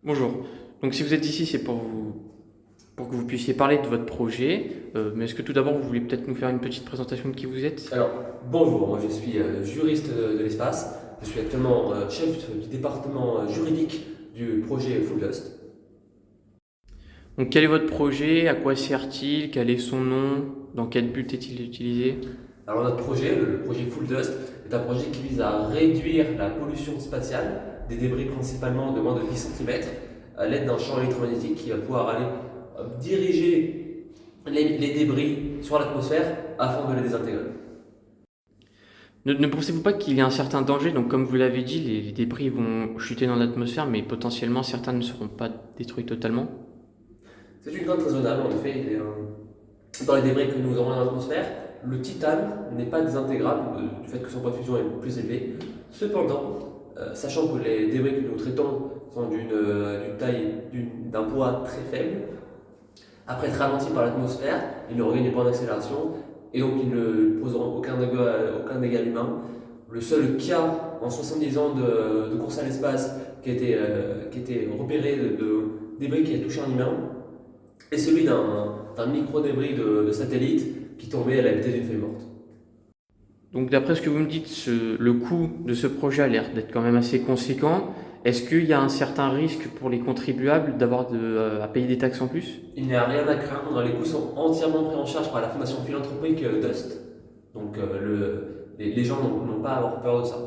Bonjour. Donc si vous êtes ici, c'est pour que vous puissiez parler de votre projet. Mais est-ce que tout d'abord, vous voulez peut-être nous faire une petite présentation de qui vous êtes? Alors, bonjour, moi je suis juriste de l'espace. Je suis actuellement chef du département juridique du projet Full Dust. Donc quel est votre projet? À quoi sert-il? Quel est son nom? Dans quel but est-il utilisé? Alors, notre projet, le projet Full Dust, est un projet qui vise à réduire la pollution spatiale des débris principalement de moins de 10 cm à l'aide d'un champ électromagnétique qui va pouvoir aller diriger les débris sur l'atmosphère afin de les désintégrer. Ne pensez-vous pas qu'il y a un certain danger? Donc comme vous l'avez dit, les débris vont chuter dans l'atmosphère, mais potentiellement certains ne seront pas détruits totalement. C'est une crainte raisonnable, en effet. Dans les débris que nous envoyons dans l'atmosphère, le titane n'est pas désintégrable du fait que son point de fusion est plus élevé. Cependant, sachant que les débris que nous traitons sont d'une taille, d'un poids très faible, après être ralentis par l'atmosphère, ils ne regagnent pas en accélération et donc ils ne poseront aucun dégât à l'humain. Le seul cas en 70 ans de course à l'espace qui a été repéré de débris qui a touché un humain est celui d'un micro-débris de satellite qui tombait à la vitesse d'une feuille morte. Donc d'après ce que vous me dites, le coût de ce projet a l'air d'être quand même assez conséquent. Est-ce qu'il y a un certain risque pour les contribuables à payer des taxes en plus? Il n'y a rien à craindre, les coûts sont entièrement pris en charge par la fondation philanthropique Dust. Donc les gens n'ont pas à avoir peur de ça.